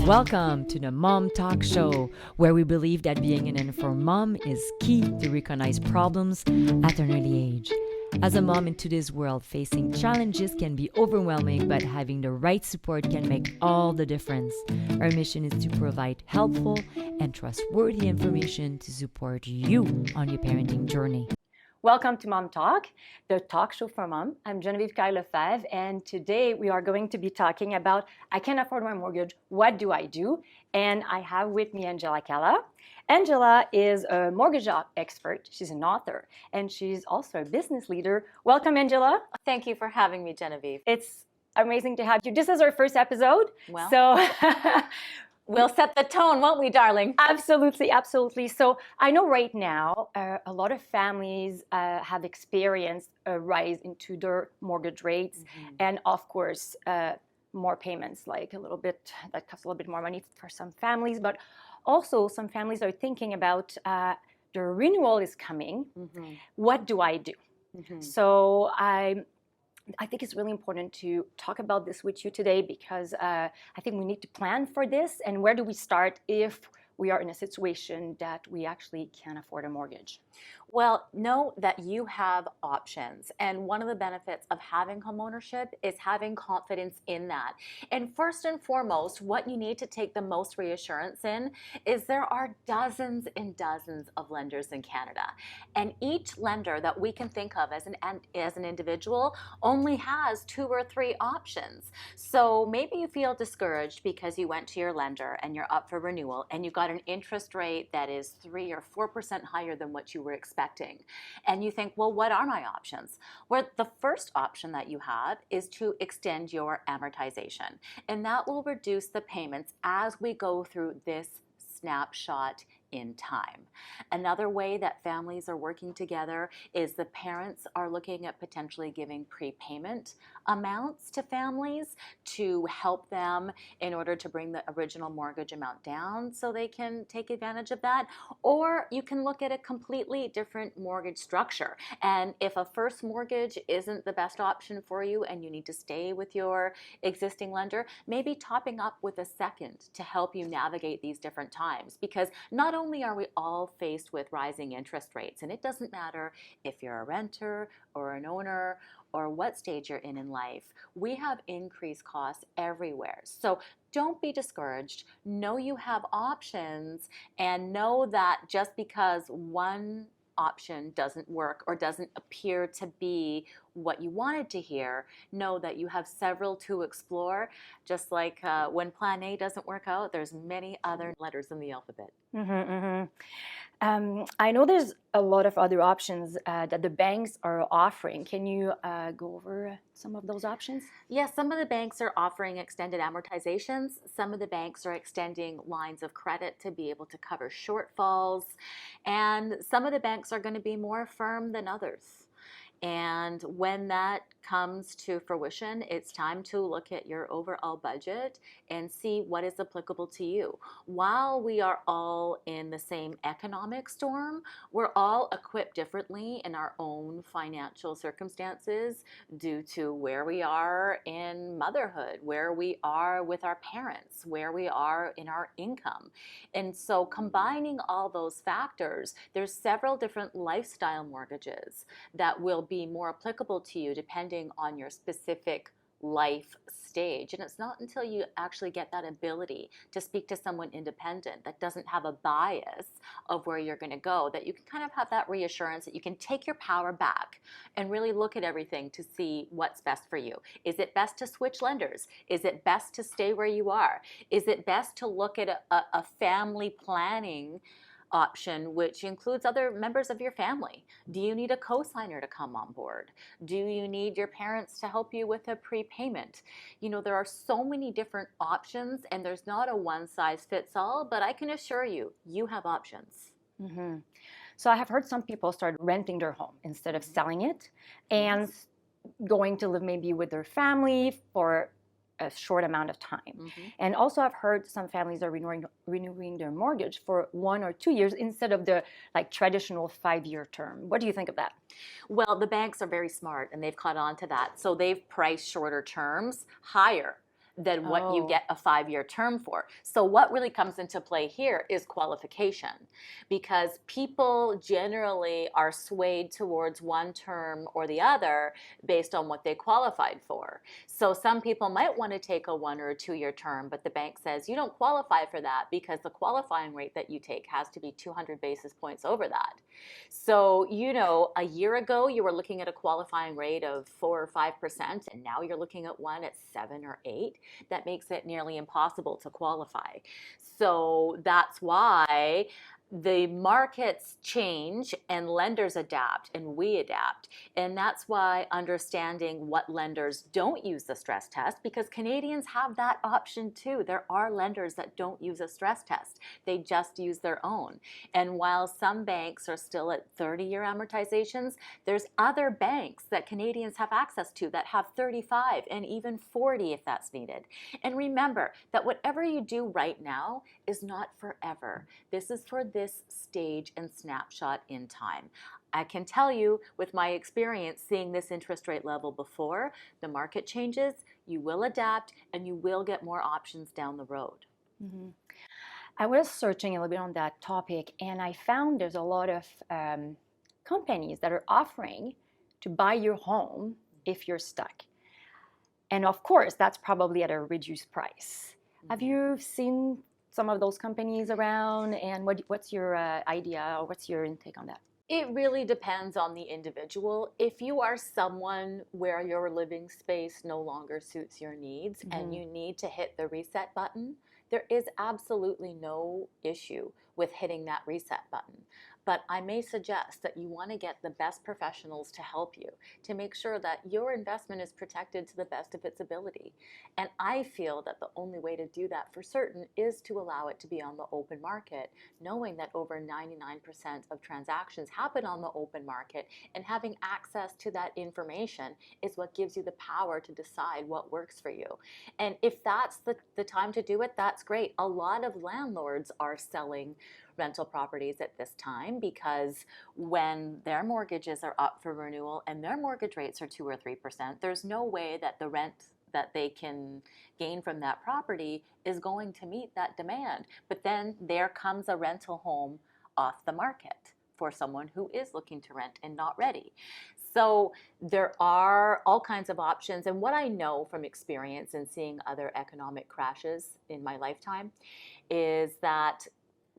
Welcome to the Mom Talk Show, where we believe that being an informed mom is key to recognize problems at an early age. As a mom in today's world, facing challenges can be overwhelming, but having the right support can make all the difference. Our mission is to provide helpful and trustworthy information to support you on your parenting journey. Welcome to Mom Talk, the talk show for mom. I'm Genevieve Calla, and today we are going to be talking about I can't afford my mortgage, what do I do? And I have with me Angela Calla. Angela is a mortgage expert, she's an author, and she's also a business leader. Welcome, Angela. Thank you for having me, Genevieve. It's amazing to have you. This is our first episode, Well, so we'll set the tone, won't we, darling? Absolutely, absolutely. So I know right now a lot of families have experienced a rise into their mortgage rates, and of course, more payments, like that costs a little bit more money for some families, but also some families are thinking about the renewal is coming. What do I do? So I think it's really important to talk about this with you today because I think we need to plan for this. And where do we start if we are in a situation that we actually can't afford a mortgage? Well, know that you have options. And one of the benefits of having homeownership is having confidence in that. And first and foremost, what you need to take the most reassurance in is there are dozens and dozens of lenders in Canada. And each lender that we can think of as an individual only has 2 or 3 options. So maybe you feel discouraged because you went to your lender and you're up for renewal and you got an interest rate that is 3 or 4% higher than what you were expecting. And you think, well, what are my options? Well, the first option that you have is to extend your amortization. And that will reduce the payments as we go through this snapshot in time. Another way that families are working together is the parents are looking at potentially giving prepayment amounts to families to help them in order to bring the original mortgage amount down so they can take advantage of that. Or you can look at a completely different mortgage structure. And if a first mortgage isn't the best option for you and you need to stay with your existing lender, maybe topping up with a second to help you navigate these different times. Because not only are we all faced with rising interest rates, and it doesn't matter if you're a renter or an owner or what stage you're in life, we have increased costs everywhere. So don't be discouraged. Know you have options and know that just because one option doesn't work or doesn't appear to be what you wanted to hear, know that you have several to explore. Just like when plan A doesn't work out, there's many other letters in the alphabet. I know there's a lot of other options that the banks are offering. Can you go over some of those options? Yes, some of the banks are offering extended amortizations. Some of the banks are extending lines of credit to be able to cover shortfalls. And some of the banks are going to be more firm than others. And when that comes to fruition, it's time to look at your overall budget and see what is applicable to you. While we are all in the same economic storm, we're all equipped differently in our own financial circumstances due to where we are in motherhood, where we are with our parents, where we are in our income. And so combining all those factors, there's several different lifestyle mortgages that will be more applicable to you depending on your specific life stage. And it's not until you actually get that ability to speak to someone independent that doesn't have a bias of where you're going to go that you can kind of have that reassurance that you can take your power back and really look at everything to see what's best for you. Is it best to switch lenders? Is it best to stay where you are? Is it best to look at a family planning option, which includes other members of your family? Do you need a co-signer to come on board? Do you need your parents to help you with a prepayment? You know, there are so many different options and there's not a one size fits all, but I can assure you, you have options. So I have heard some people start renting their home instead of selling it and going to live maybe with their family for a short amount of time. Mhm. And also I've heard some families are renewing their mortgage for 1 or 2 years instead of the like traditional 5-year term. What do you think of that? Well, the banks are very smart and they've caught on to that. So they've priced shorter terms higher than what you Oh. get a 5-year term for. So what really comes into play here is qualification, because people generally are swayed towards one term or the other based on what they qualified for. So some people might want to take a 1 or a 2-year term, but the bank says you don't qualify for that because the qualifying rate that you take has to be 200 basis points over that. So, a year ago you were looking at a qualifying rate of 4 or 5%, and now you're looking at one at 7 or 8. That makes it nearly impossible to qualify. So that's why the markets change and lenders adapt and we adapt. And that's why understanding what lenders don't use the stress test, because Canadians have that option too. There are lenders that don't use a stress test. They just use their own. And while some banks are still at 30-year amortizations, there's other banks that Canadians have access to that have 35 and even 40 if that's needed. And remember that whatever you do right now is not forever. This is for this stage and snapshot in time. I can tell you with my experience seeing this interest rate level before, the market changes, you will adapt, and you will get more options down the road. Mm-hmm. I was searching a little bit on that topic, and I found there's a lot of companies that are offering to buy your home if you're stuck. And of course, that's probably at a reduced price. Mm-hmm. Have you seen some of those companies around, and what's your idea, or what's your intake on that? It really depends on the individual. If you are someone where your living space no longer suits your needs, mm-hmm. and you need to hit the reset button, there is absolutely no issue with hitting that reset button. But I may suggest that you want to get the best professionals to help you to make sure that your investment is protected to the best of its ability. And I feel that the only way to do that for certain is to allow it to be on the open market, knowing that over 99% of transactions happen on the open market, and having access to that information is what gives you the power to decide what works for you. And if that's the time to do it, that's great. A lot of landlords are selling rental properties at this time because when their mortgages are up for renewal and their mortgage rates are 2 or 3%, there's no way that the rent that they can gain from that property is going to meet that demand. But then there comes a rental home off the market for someone who is looking to rent and not ready. So there are all kinds of options. And what I know from experience and seeing other economic crashes in my lifetime is that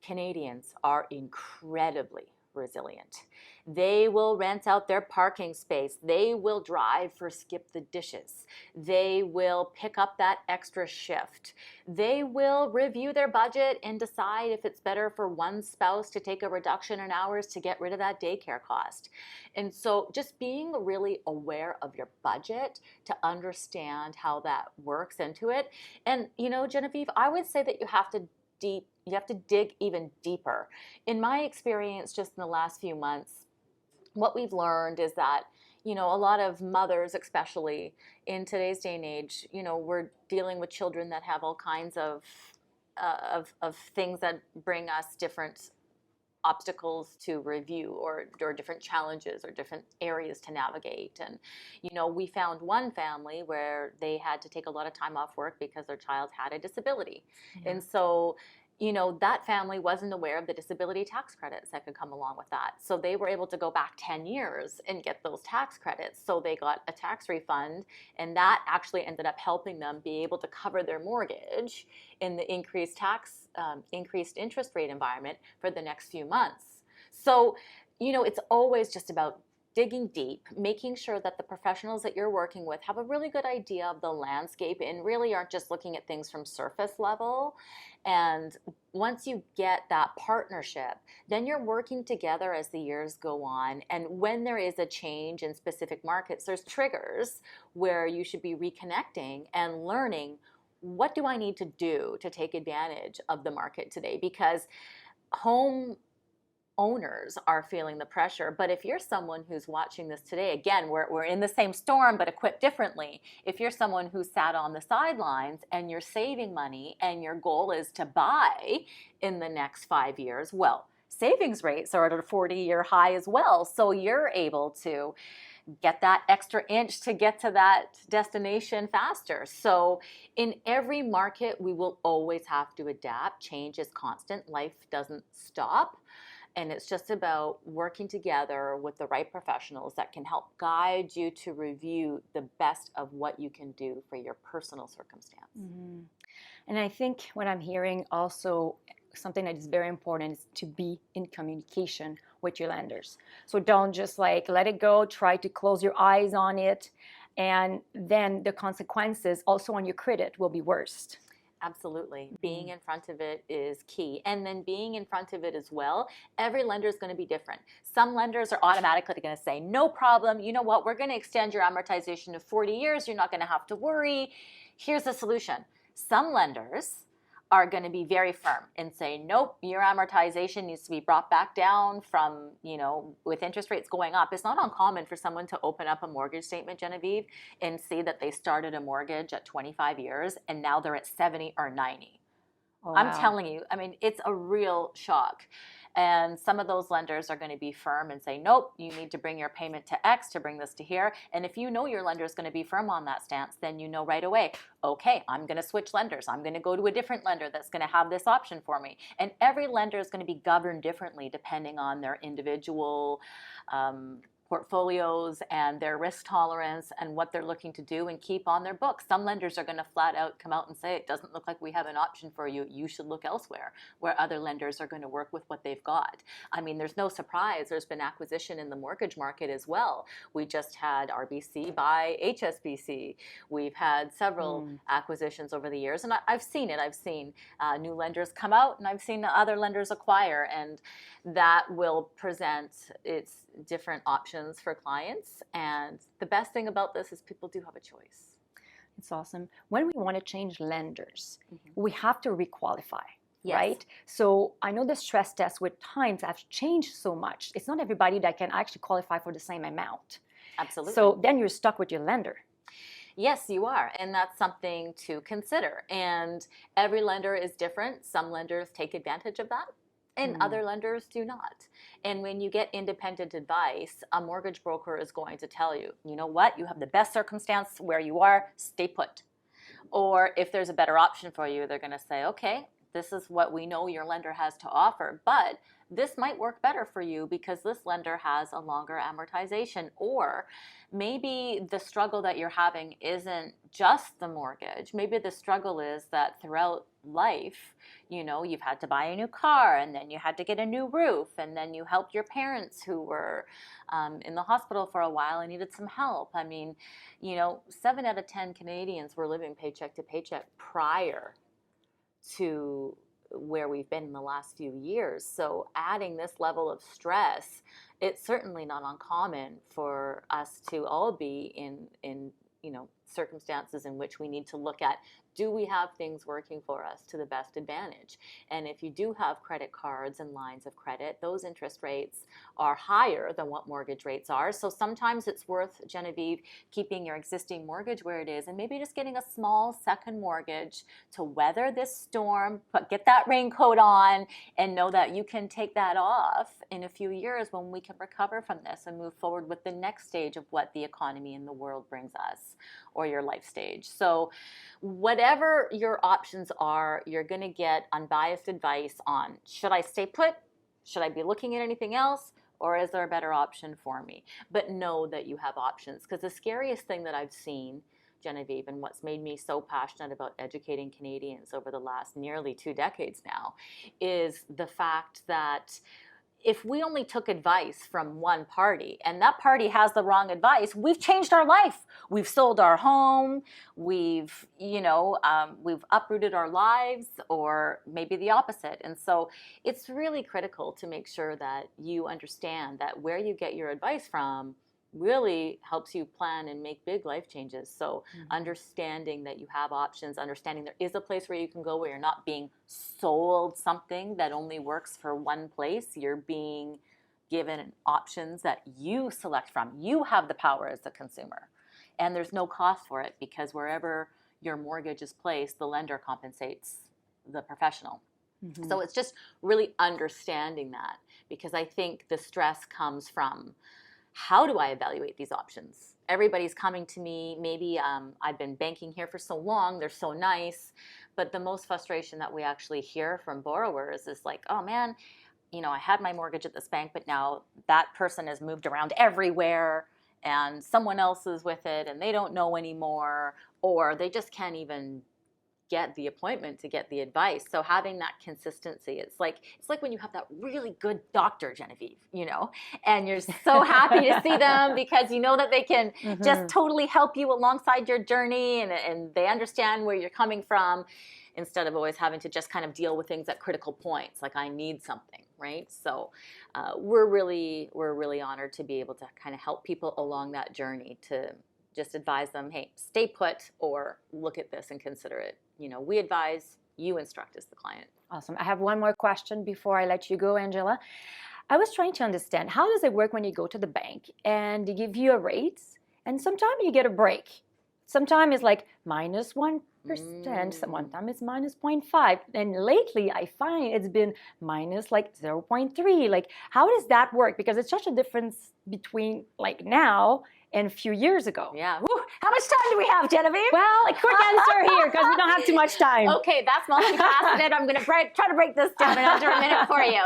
Canadians are incredibly resilient. They will rent out their parking space. They will drive for skip the dishes. They will pick up that extra shift. They will review their budget and decide if it's better for one spouse to take a reduction in hours to get rid of that daycare cost. And so just being really aware of your budget to understand how that works into it. And, Genevieve, I would say that you have to dig even deeper. In my experience, just in the last few months, what we've learned is that, a lot of mothers, especially in today's day and age, we're dealing with children that have all kinds of things that bring us different obstacles to review or different challenges or different areas to navigate. And, we found one family where they had to take a lot of time off work because their child had a disability. Yeah. And so, that family wasn't aware of the disability tax credits that could come along with that. So they were able to go back 10 years and get those tax credits. So they got a tax refund, and that actually ended up helping them be able to cover their mortgage in the increased interest rate environment for the next few months. So, it's always just about digging deep, making sure that the professionals that you're working with have a really good idea of the landscape and really aren't just looking at things from surface level. And once you get that partnership, then you're working together as the years go on. And when there is a change in specific markets, there's triggers where you should be reconnecting and learning, what do I need to do to take advantage of the market today? Because home owners are feeling the pressure. But if you're someone who's watching this today, again, we're in the same storm but equipped differently. If you're someone who sat on the sidelines and you're saving money and your goal is to buy in the next 5 years, well, savings rates are at a 40-year high as well. So you're able to get that extra inch to get to that destination faster. So in every market, we will always have to adapt. Change is constant. Life doesn't stop. And it's just about working together with the right professionals that can help guide you to review the best of what you can do for your personal circumstance. Mm-hmm. And I think what I'm hearing also, something that is very important is to be in communication with your lenders. So don't just like let it go, try to close your eyes on it, and then the consequences also on your credit will be worst. Absolutely. Being in front of it is key. And then being in front of it as well, every lender is going to be different. Some lenders are automatically going to say, no problem. You know what? We're going to extend your amortization to 40 years. You're not going to have to worry. Here's the solution. Some lenders are going to be very firm and say, nope, your amortization needs to be brought back down from, with interest rates going up. It's not uncommon for someone to open up a mortgage statement, Genevieve, and see that they started a mortgage at 25 years and now they're at 70 or 90. Oh, wow. I'm telling you, it's a real shock. And some of those lenders are going to be firm and say, nope, you need to bring your payment to X to bring this to here. And if you know your lender is going to be firm on that stance, then you know right away, okay, I'm going to switch lenders. I'm going to go to a different lender that's going to have this option for me. And every lender is going to be governed differently depending on their individual portfolios and their risk tolerance and what they're looking to do and keep on their books. Some lenders are going to flat out come out and say, it doesn't look like we have an option for you. You should look elsewhere, where other lenders are going to work with what they've got. There's no surprise. There's been acquisition in the mortgage market as well. We just had RBC buy HSBC. We've had several acquisitions over the years, and I've seen it. I've seen new lenders come out, and I've seen other lenders acquire, and that will present its different options for clients. And the best thing about this is people do have a choice. It's awesome. When we want to change lenders, we have to requalify, right? So I know the stress tests with times have changed so much. It's not everybody that can actually qualify for the same amount. Absolutely. So then you're stuck with your lender. Yes, you are. And that's something to consider. And every lender is different. Some lenders take advantage of that, and other lenders do not. And when you get independent advice, a mortgage broker is going to tell you, you know what, you have the best circumstance where you are, stay put. Or if there's a better option for you, they're going to say, okay, this is what we know your lender has to offer, but this might work better for you because this lender has a longer amortization. Or maybe the struggle that you're having isn't just the mortgage. Maybe the struggle is that throughout life, you've had to buy a new car, and then you had to get a new roof, and then you helped your parents who were in the hospital for a while and needed some help. 7 out of 10 Canadians were living paycheck to paycheck prior to where we've been in the last few years. So adding this level of stress, it's certainly not uncommon for us to all be in circumstances in which we need to look at, do we have things working for us to the best advantage? And if you do have credit cards and lines of credit, those interest rates are higher than what mortgage rates are. So sometimes it's worth, Genevieve, keeping your existing mortgage where it is and maybe just getting a small second mortgage to weather this storm, but get that raincoat on and know that you can take that off in a few years when we can recover from this and move forward with the next stage of what the economy and the world brings us, or your life stage. So whatever your options are, you're going to get unbiased advice on, should I stay put? Should I be looking at anything else? Or is there a better option for me? But know that you have options, because the scariest thing that I've seen, Genevieve, and what's made me so passionate about educating Canadians over the last nearly 2 decades now, is the fact that if we only took advice from one party and that party has the wrong advice, we've changed our life. We've sold our home. We've uprooted our lives, or maybe the opposite. And so it's really critical to make sure that you understand that where you get your advice from really helps you plan and make big life changes. So understanding that you have options, understanding there is a place where you can go where you're not being sold something that only works for one place. You're being given options that you select from. You have the power as a consumer. And there's no cost for it because wherever your mortgage is placed, the lender compensates the professional. So it's just really understanding that, because I think the stress comes from, how do I evaluate these options? Everybody's coming to me, maybe I've been banking here for so long, they're so nice, but the most frustration that we actually hear from borrowers is like, oh man, you know, I had my mortgage at this bank, but now that person has moved around everywhere and someone else is with it and they don't know anymore, or they just can't even get the appointment to get the advice. So having that consistency, it's like when you have that really good doctor, Genevieve, you know, and you're so happy to see them because you know that they can just totally help you alongside your journey, and they understand where you're coming from, instead of always having to just kind of deal with things at critical points, like I need something, right? So we're really honored to be able to kind of help people along that journey, to just advise them, hey, stay put, or look at this and consider it. You know, we advise, you instruct as the client. Awesome. I have one more question before I let you go, Angela. I was trying to understand, how does it work when you go to the bank and they give you a rate and sometimes you get a break? Sometimes it's like -1%, sometimes it's -0.5%. And lately I find it's been minus like 0.3%. Like, how does that work? Because it's such a difference between like now and a few years ago. Yeah. Woo. How much time do we have, Genevieve? Well, a quick answer here because we don't have too much time. Okay, that's multifaceted. I'm going to try to break this down in under a minute for you.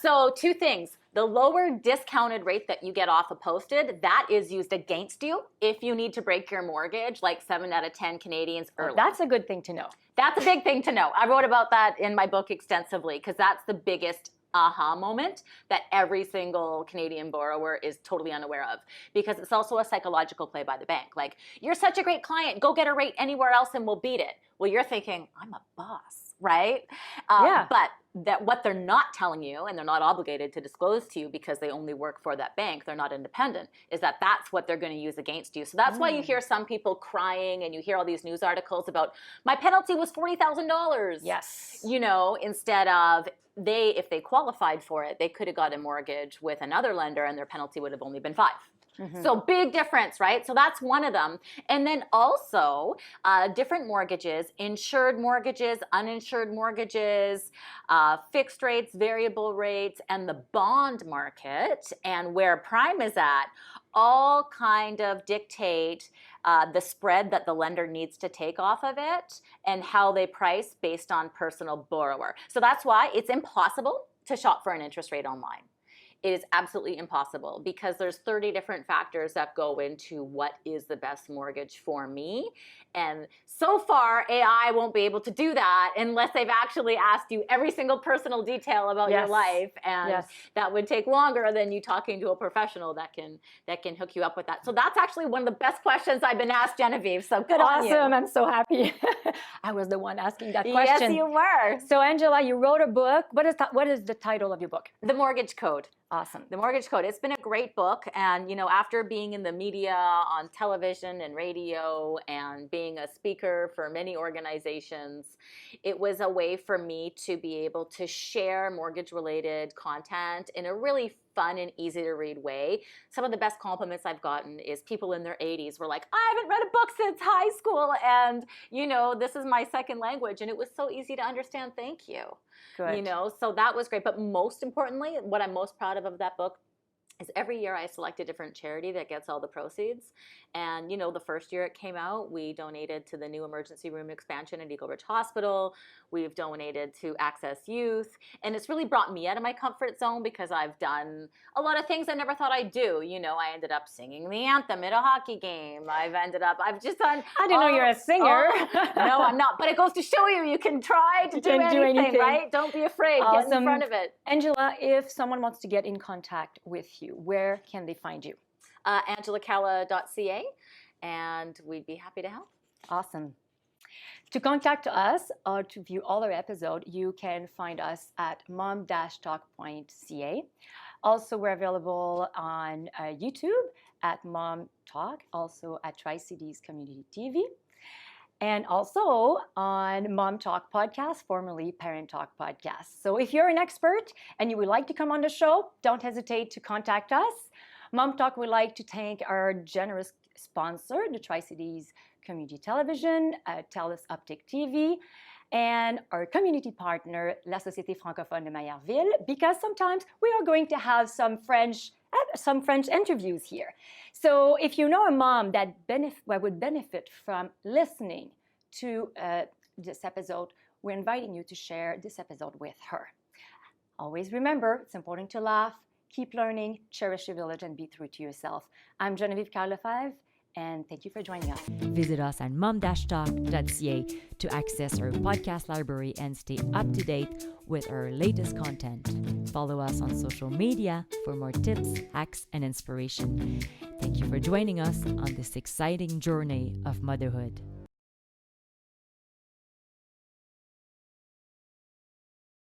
So 2 things. The lower discounted rate that you get off a posted, that is used against you if you need to break your mortgage, like 7 out of 10 Canadians early. That's a good thing to know. That's a big thing to know. I wrote about that in my book extensively because that's the biggest aha moment that every single Canadian borrower is totally unaware of, because it's also a psychological play by the bank. Like, you're such a great client, go get a rate anywhere else and we'll beat it. Well, you're thinking, I'm a boss, right? Yeah. But that what they're not telling you, and they're not obligated to disclose to you because they only work for that bank, they're not independent, is that that's what they're going to use against you. So that's why you hear some people crying and you hear all these news articles about, my penalty was $40,000. Yes. You know, instead of, if they qualified for it, they could have got a mortgage with another lender and their penalty would have only been 5. So big difference, right? So that's one of them. And then also different mortgages, insured mortgages, uninsured mortgages, fixed rates, variable rates, and the bond market, and where prime is at, all kind of dictate the spread that the lender needs to take off of it and how they price based on personal borrower. So that's why it's impossible to shop for an interest rate online. It is absolutely impossible because there's 30 different factors that go into what is the best mortgage for me. And so far, AI won't be able to do that unless they've actually asked you every single personal detail about your life. And that would take longer than you talking to a professional that can hook you up with that. So that's actually one of the best questions I've been asked, Genevieve. So good on you. Awesome. I'm so happy. I was the one asking that question. Yes, you were. So Angela, you wrote a book. What is the title of your book? The Mortgage Code. Awesome. The Mortgage Code. It's been a great book. And, you know, after being in the media, on television and radio, and being a speaker for many organizations, it was a way for me to be able to share mortgage-related content in a really fun and easy to read way. Some of the best compliments I've gotten is people in their 80s were like, I haven't read a book since high school, and, you know, this is my second language, and it was so easy to understand. Thank you. Good. You know, so that was great. But most importantly, what I'm most proud of that book is every year I select a different charity that gets all the proceeds. And, you know, the first year it came out, we donated to the new emergency room expansion at Eagle Ridge Hospital. We've donated to Access Youth. And it's really brought me out of my comfort zone because I've done a lot of things I never thought I'd do. You know, I ended up singing the anthem at a hockey game. I've just done... I didn't know you're a singer. No, I'm not. But it goes to show you can try to do anything, right? Don't be afraid. Awesome. Get in front of it. Angela, if someone wants to get in contact with you, where can they find you? AngelaCalla.ca, and we'd be happy to help. Awesome. To contact us or to view all our episodes, you can find us at mom-talk.ca. Also, we're available on YouTube at Mom Talk, also at Tri-Cities Community TV, and also on Mom Talk Podcast, formerly Parent Talk Podcast. So if you're an expert and you would like to come on the show, don't hesitate to contact us. Mom Talk would like to thank our generous sponsor, the Tri-Cities Community Television, TELUS Optic TV, and our community partner, La Société Francophone de Maillardville, because sometimes we are going to have some French interviews here. So if you know a mom that would benefit from listening to this episode, we're inviting you to share this episode with her. Always remember, it's important to laugh, keep learning, cherish your village, and be true to yourself. I'm Genevieve Carlefebvre, and thank you for joining us. Visit us at mom-talk.ca to access our podcast library and stay up to date with our latest content. Follow us on social media for more tips, hacks, and inspiration. Thank you for joining us on this exciting journey of motherhood.